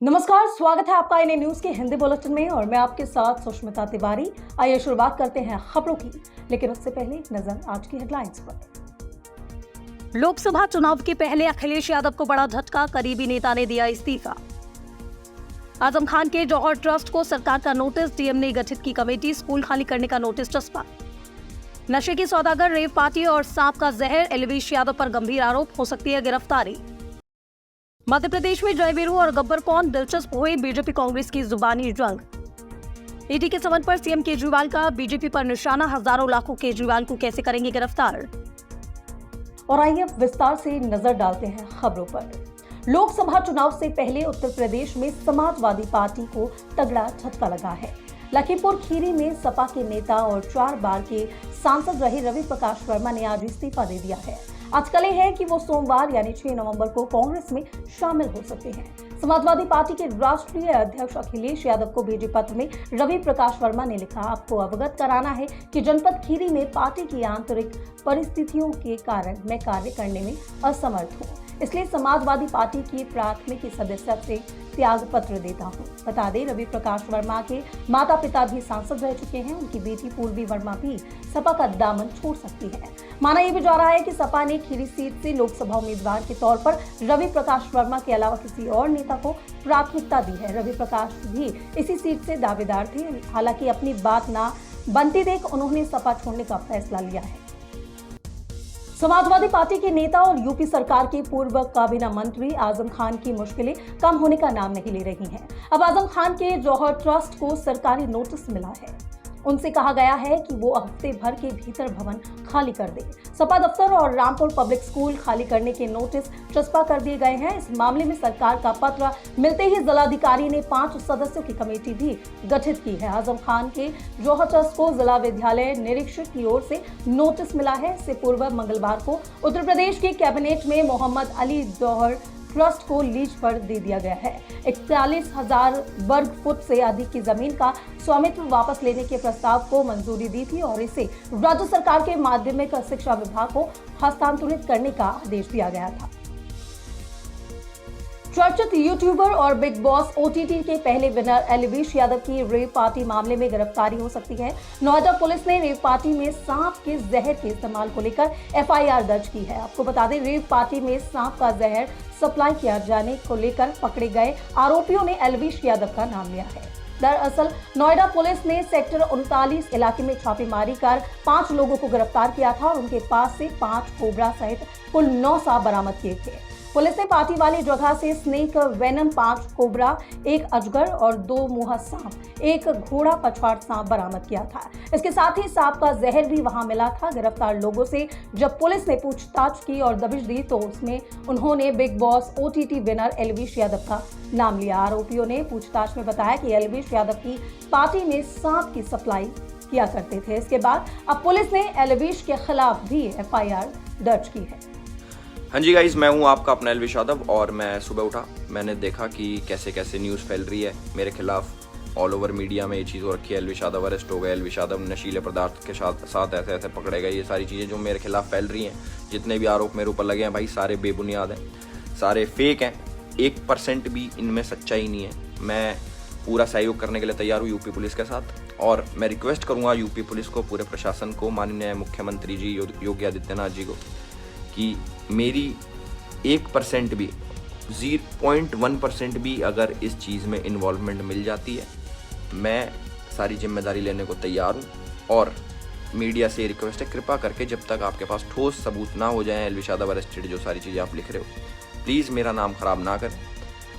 नमस्कार, स्वागत है आपका इन्हें न्यूज के हिंदी बुलेटिन में और मैं आपके साथ सुष्मिता तिवारी। आइए शुरुआत करते हैं खबरों की, लेकिन उससे पहले नजर आज की हेडलाइंस पर। लोकसभा चुनाव के पहले अखिलेश यादव को बड़ा झटका, करीबी नेता ने दिया इस्तीफा। आजम खान के जौहर ट्रस्ट को सरकार का नोटिस, डीएम ने गठित की कमेटी, स्कूल खाली करने का नोटिस चस्पा। नशे की सौदागर, रेव पार्टी और सांप का जहर, अखिलेश यादव पर गंभीर आरोप, हो सकती है गिरफ्तारी। मध्य प्रदेश में जयवीरू और गब्बर कौन, दिलचस्प हुए बीजेपी कांग्रेस की जुबानी जंग। ईडी के समन पर सीएम केजरीवाल का बीजेपी पर निशाना, हजारों लाखों केजरीवाल को कैसे करेंगे गिरफ्तार। और आइए विस्तार से नजर डालते हैं खबरों पर। लोकसभा चुनाव से पहले उत्तर प्रदेश में समाजवादी पार्टी को तगड़ा झटका लगा है। लखीमपुर खीरी में सपा के नेता और 4 बार के सांसद रहे रवि प्रकाश वर्मा ने आज इस्तीफा दे दिया है। आज कल है कि वो सोमवार यानी 6 नवंबर को कांग्रेस में शामिल हो सकते हैं। समाजवादी पार्टी के राष्ट्रीय अध्यक्ष अखिलेश यादव को भेजे पत्र में रवि प्रकाश वर्मा ने लिखा, आपको अवगत कराना है कि जनपद खीरी में पार्टी की आंतरिक परिस्थितियों के कारण मैं कार्य करने में असमर्थ हूँ, इसलिए समाजवादी पार्टी की प्राथमिक सदस्यता से त्याग पत्र देता हूँ। बता दें, रवि प्रकाश वर्मा के माता पिता भी सांसद रह चुके हैं। उनकी बेटी पूर्वी वर्मा भी सपा का दामन छोड़ सकती है। माना यह भी जा रहा है कि सपा ने खीरी सीट से लोकसभा उम्मीदवार के तौर पर रवि प्रकाश वर्मा के अलावा किसी और नेता को प्राथमिकता दी है। रवि प्रकाश भी इसी सीट से दावेदार थे, हालांकि अपनी बात ना बनती देख उन्होंने सपा छोड़ने का फैसला लिया है। समाजवादी पार्टी के नेता और यूपी सरकार के पूर्व काबीना मंत्री आजम खान की मुश्किलें कम होने का नाम नहीं ले रही हैं। अब आजम खान के जौहर ट्रस्ट को सरकारी नोटिस मिला है। उनसे कहा गया है कि वो हफ्ते भर के भीतर भवन खाली कर दे। सपा दफ्तर और रामपुर पब्लिक स्कूल खाली करने के नोटिस चस्पा कर दिए गए हैं। इस मामले में सरकार का पत्र मिलते ही जिलाधिकारी ने 5 सदस्यों की कमेटी भी गठित की है। आजम खान के जौहर ट्रस्ट को जिला विद्यालय निरीक्षक की ओर से नोटिस मिला है। इससे पूर्व मंगलवार को उत्तर प्रदेश के कैबिनेट में मोहम्मद अली जौहर ट्रस्ट को लीज पर दे दिया गया है। 41,000 वर्ग फुट से अधिक की जमीन का स्वामित्व वापस लेने के प्रस्ताव को मंजूरी दी थी और इसे राज्य सरकार के माध्यमिक शिक्षा विभाग को हस्तांतरित करने का आदेश दिया गया था। चर्चित यूट्यूबर और बिग बॉस ओटीटी के पहले विनर अखिलेश यादव की रेव पार्टी मामले में गिरफ्तारी हो सकती है। नोएडा पुलिस ने रेव पार्टी में सांप के जहर के इस्तेमाल को लेकर एफआईआर दर्ज की है। आपको बता दें, रेव पार्टी में सांप का जहर सप्लाई किया जाने को लेकर पकड़े गए आरोपियों ने अखिलेश यादव का नाम लिया है। दरअसल नोएडा पुलिस ने सेक्टर 39 इलाके में छापेमारी कर 5 लोगों को गिरफ्तार किया था और उनके पास से 5 कोबरा सहित कुल 9 सांप बरामद किए थे। पुलिस ने पार्टी वाली जगह से स्नेक वेनम 5 कोबरा, 1 अजगर और 2 मुहा सांप, 1 घोड़ा पछवाड़ सांप बरामद किया था। इसके साथ ही सांप का जहर भी वहां मिला था। गिरफ्तार लोगों से जब पुलिस ने पूछताछ की और दबिश दी तो उसमें उन्होंने big boss OTT winner Akhilesh Yadav का नाम लिया। आरोपियों ने पूछताछ में बताया कि अखिलेश यादव की पार्टी में सांप की सप्लाई किया करते थे। इसके बाद अब पुलिस ने अखिलेश के खिलाफ भी एफआईआर दर्ज की है। हाँ जी गाइज, मैं हूँ आपका अपना अखिलेश यादव और मैं सुबह उठा, मैंने देखा कि कैसे कैसे न्यूज़ फैल रही है मेरे खिलाफ। ऑल ओवर मीडिया में ये चीज़ हो रखी है, अखिलेश यादव अरेस्ट हो गए, अखिलेश यादव नशीले पदार्थ के साथ ऐसे ऐसे पकड़े गए। ये सारी चीज़ें जो मेरे खिलाफ फैल रही हैं, जितने भी आरोप मेरे ऊपर लगे हैं भाई, सारे बेबुनियाद हैं, सारे फेक हैं। 1% भी इनमें सच्चाई नहीं है। मैं पूरा सहयोग करने के लिए तैयार हूँ यूपी पुलिस के साथ और मैं रिक्वेस्ट करूँगा यूपी पुलिस को, पूरे प्रशासन को, माननीय मुख्यमंत्री जी योगी आदित्यनाथ जी को कि मेरी 1% भी 0.1% भी अगर इस चीज़ में इन्वॉल्वमेंट मिल जाती है, मैं सारी जिम्मेदारी लेने को तैयार हूँ। और मीडिया से रिक्वेस्ट है, कृपा करके जब तक आपके पास ठोस सबूत ना हो जाए अखिलेश यादव अरेस्टेड, जो सारी चीज़ें आप लिख रहे हो, प्लीज़ मेरा नाम ख़राब ना करें।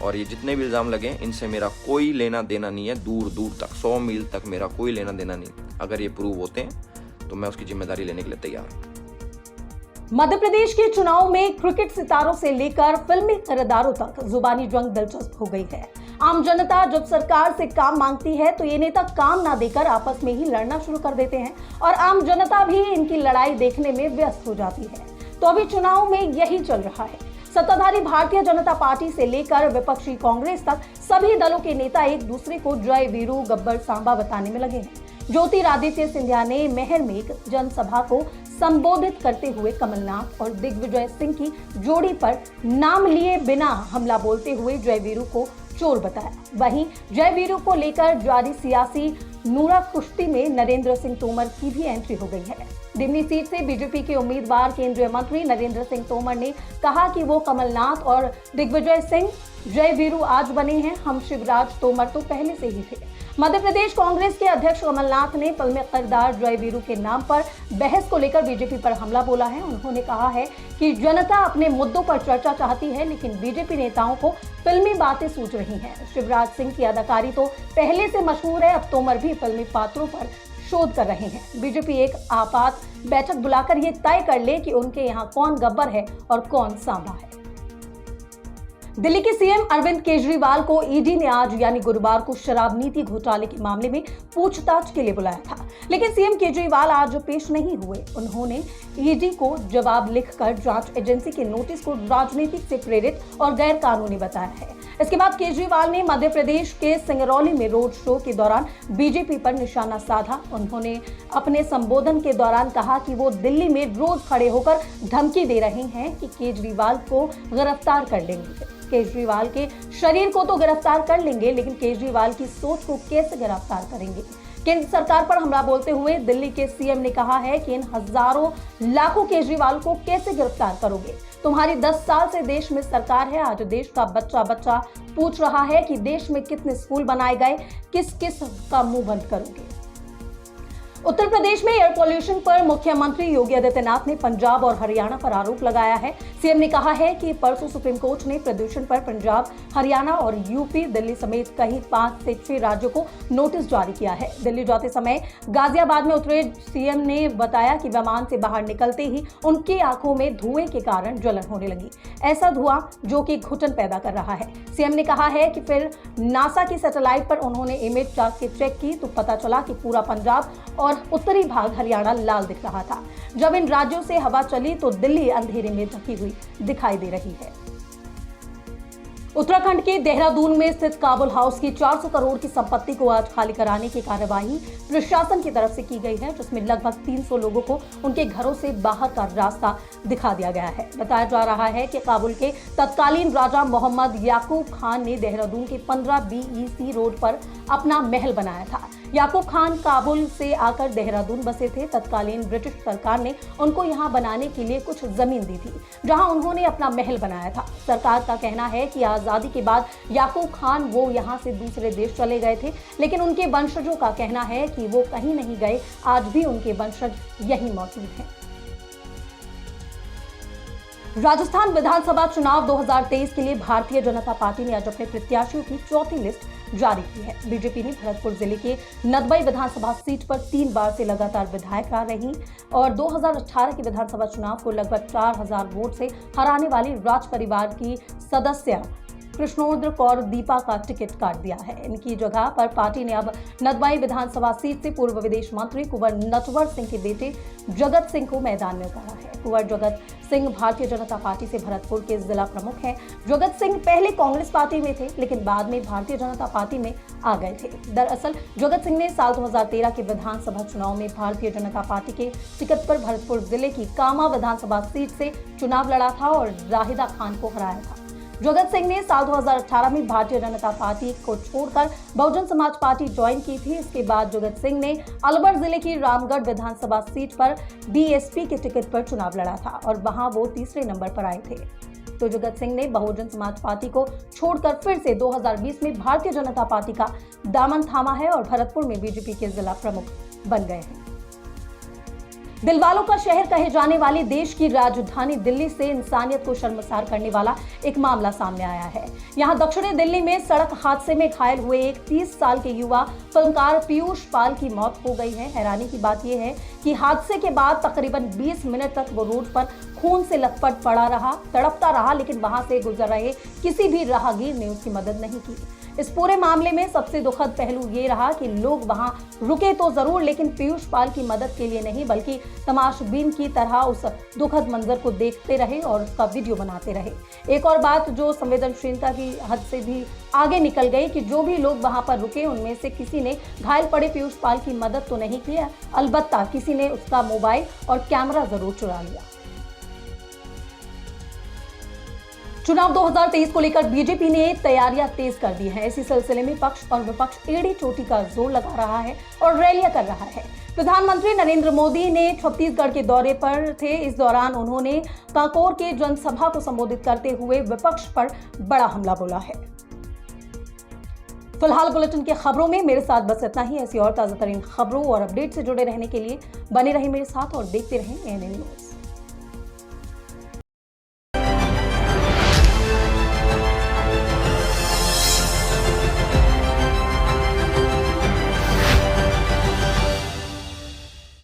और ये जितने भी इल्ज़ाम लगे इनसे मेरा कोई लेना देना नहीं है, दूर दूर तक 100 मील तक मेरा कोई लेना देना नहीं। अगर ये प्रूव होते हैं तो मैं उसकी जिम्मेदारी लेने के लिए तैयार हूँ। मध्य प्रदेश के चुनाव में क्रिकेट सितारों से लेकर फिल्मी किरदारों तक जुबानी जंग दिलचस्प हो गई है। आम जनता जब सरकार से काम मांगती है तो ये नेता काम ना देकर आपस में ही लड़ना शुरू कर देते हैं और आम जनता भी इनकी लड़ाई देखने में व्यस्त हो जाती है। तो अभी चुनाव में यही चल रहा है। सत्ताधारी भारतीय जनता पार्टी से लेकर विपक्षी कांग्रेस तक सभी दलों के नेता एक दूसरे को जय वीरू गब्बर सांबा बताने में लगे हैं। ज्योतिरादित्य सिंधिया ने महर में एक जनसभा को संबोधित करते हुए कमलनाथ और दिग्विजय सिंह की जोड़ी पर नाम लिए बिना हमला बोलते हुए जयवीरू को चोर बताया। वहीं जय वीरू को लेकर जारी सियासी नूरा कुश्ती में नरेंद्र सिंह तोमर की भी एंट्री हो गई है। दिमनी सीट से बीजेपी के उम्मीदवार केंद्रीय मंत्री नरेंद्र सिंह तोमर ने कहा कि वो कमलनाथ और दिग्विजय सिंह जय वीरू आज बने हैं, हम शिवराज तोमर तो पहले से ही थे। मध्य प्रदेश कांग्रेस के अध्यक्ष कमलनाथ ने फिल्मी किरदार जय वीरू के नाम पर बहस को लेकर बीजेपी पर हमला बोला है। उन्होंने कहा है कि जनता अपने मुद्दों पर चर्चा चाहती है, लेकिन बीजेपी नेताओं को फिल्मी बातें सूझ रही हैं। शिवराज सिंह की अदाकारी तो पहले से मशहूर है, अब तोमर भी फिल्मी पात्रों पर शोध कर रहे हैं। बीजेपी एक आपात बैठक बुलाकर ये तय कर ले कि उनके यहाँ कौन गब्बर है और कौन सांबा है। दिल्ली के सीएम अरविंद केजरीवाल को ईडी ने आज यानी गुरुवार को शराब नीति घोटाले के मामले में पूछताछ के लिए बुलाया था, लेकिन सीएम केजरीवाल आज पेश नहीं हुए। उन्होंने ईडी को जवाब लिखकर जांच एजेंसी के नोटिस को राजनीतिक से प्रेरित और गैर कानूनी बताया है। इसके बाद केजरीवाल ने मध्य प्रदेश के सिंगरौली में रोड शो के दौरान बीजेपी पर निशाना साधा। उन्होंने अपने संबोधन के दौरान कहा कि वो दिल्ली में रोज खड़े होकर धमकी दे रहे हैं कि केजरीवाल को गिरफ्तार कर लेंगे। केजरीवाल के शरीर को तो गिरफ्तार कर लेंगे, लेकिन केजरीवाल की सोच को कैसे गिरफ्तार करेंगे। केंद्र सरकार पर हमला बोलते हुए दिल्ली के सीएम ने कहा है कि इन हजारों लाखों केजरीवाल को कैसे गिरफ्तार करोगे। तुम्हारी 10 साल से देश में सरकार है, आज देश का बच्चा बच्चा पूछ रहा है कि देश में कितने स्कूल बनाए गए, किस किस का मुंह बंद करोगे। उत्तर प्रदेश में एयर पोल्यूशन पर मुख्यमंत्री योगी आदित्यनाथ ने पंजाब और हरियाणा पर आरोप लगाया है। सीएम ने कहा है कि परसों सुप्रीम कोर्ट ने प्रदूषण पर पंजाब, हरियाणा और यूपी, दिल्ली समेत कहीं 5 से 6 राज्यों को नोटिस जारी किया है। दिल्ली जाते समय गाजियाबाद में उतरे सीएम ने बताया कि विमान से बाहर निकलते ही उनकी आंखों में धुएं के कारण जलन होने लगी, ऐसा धुआं जो कि घुटन पैदा कर रहा है। सीएम ने कहा है कि फिर नासा की सैटेलाइट पर उन्होंने इमेज जाके चेक की तो पता चला कि पूरा पंजाब और उत्तरी भाग हरियाणा लाल दिख रहा था। जब इन राज्यों से हवा चली तो दिल्ली अंधेरे में ढकी हुई दिखाई दे रही है। उत्तराखंड के देहरादून में स्थित काबुल हाउस की 400 करोड़ की संपत्ति को आज खाली कराने की कार्यवाही प्रशासन की तरफ से की गई है, जिसमें लगभग 300 लोगों को उनके घरों से बाहर का रास्ता दिखा दिया गया है। बताया जा रहा है कि काबुल के तत्कालीन राजा मोहम्मद याकूब खान ने देहरादून के 15 BEC रोड पर अपना महल बनाया था। याकूब खान काबुल से आकर देहरादून बसे थे। तत्कालीन ब्रिटिश सरकार ने उनको यहाँ बनाने के लिए कुछ जमीन दी थी, जहाँ उन्होंने अपना महल बनाया था। सरकार का कहना है कि आजादी के बाद याकूब खान वो यहाँ से दूसरे देश चले गए थे, लेकिन उनके वंशजों का कहना है कि वो कहीं नहीं गए, आज भी उनके वंशज यहीं मौजूद हैं। राजस्थान विधानसभा चुनाव 2023 के लिए भारतीय जनता पार्टी ने आज अपने प्रत्याशियों की चौथी लिस्ट जारी की है। बीजेपी ने भरतपुर जिले के नदबई विधानसभा सीट पर 3 बार से लगातार विधायक रह रही और 2018 के विधानसभा चुनाव को लगभग 4000 वोट से हराने वाली राज परिवार की सदस्य कृष्णोद्र कौर दीपा का टिकट काट दिया है। इनकी जगह पर पार्टी ने अब नदबई विधानसभा सीट से पूर्व विदेश मंत्री कुंवर नटवर सिंह के बेटे जगत सिंह को मैदान में उतारा है। कुंवर जगत सिंह भारतीय जनता पार्टी से भरतपुर के जिला प्रमुख हैं। जगत सिंह पहले कांग्रेस पार्टी में थे, लेकिन बाद में भारतीय जनता पार्टी में आ गए थे। दरअसल जगत सिंह ने साल 2013 के विधानसभा चुनाव में भारतीय जनता पार्टी के टिकट पर भरतपुर जिले की कामा विधानसभा सीट से चुनाव लड़ा था और जाहिदा खान को हराया था। जगत सिंह ने साल 2018 में भारतीय जनता पार्टी को छोड़कर बहुजन समाज पार्टी ज्वाइन की थी। इसके बाद जगत सिंह ने अलवर जिले की रामगढ़ विधानसभा सीट पर बीएसपी के टिकट पर चुनाव लड़ा था और वहां वो तीसरे नंबर पर आए थे। तो जगत सिंह ने बहुजन समाज पार्टी को छोड़कर फिर से 2020 में भारतीय जनता पार्टी का दामन थामा है और भरतपुर में बीजेपी के जिला प्रमुख बन गए हैं। दिलवालों का शहर कहे जाने वाली देश की राजधानी दिल्ली से इंसानियत को शर्मसार करने वाला एक मामला सामने आया है। यहां दक्षिणी दिल्ली में सड़क हादसे में घायल हुए एक 30 साल के युवा फिल्मकार पीयूष पाल की मौत हो गई है। हैरानी की बात यह है कि हादसे के बाद तकरीबन 20 मिनट तक वो रोड पर खून से लथपथ पड़ा रहा, तड़पता रहा, लेकिन वहां से गुजर रहे किसी भी राहगीर ने उसकी मदद नहीं की। इस पूरे मामले में सबसे दुखद पहलू ये रहा कि लोग वहां रुके तो जरूर, लेकिन पीयूष पाल की मदद के लिए नहीं बल्कि तमाशबीन की तरह उस दुखद मंजर को देखते रहे और उसका वीडियो बनाते रहे। एक और बात जो संवेदनशीलता की हद से भी आगे निकल गई कि जो भी लोग वहां पर रुके उनमें से किसी ने घायल पड़े पीयूष पाल की मदद तो नहीं की, अलबत्ता किसी ने उसका मोबाइल और कैमरा जरूर चुरा लिया। चुनाव 2023 को लेकर बीजेपी ने तैयारियां तेज कर दी हैं। इसी सिलसिले में पक्ष और विपक्ष एड़ी चोटी का जोर लगा रहा है और रैलियां कर रहा है। प्रधानमंत्री नरेंद्र मोदी ने छत्तीसगढ़ के दौरे पर थे। इस दौरान उन्होंने कांकोर के जनसभा को संबोधित करते हुए विपक्ष पर बड़ा हमला बोला है। फिलहाल बुलेटिन की खबरों में मेरे साथ बस इतना ही। ऐसी और ताजा तरीन खबरों और अपडेट से जुड़े रहने के लिए बने रहे मेरे साथ और देखते रहें ANN न्यूज़।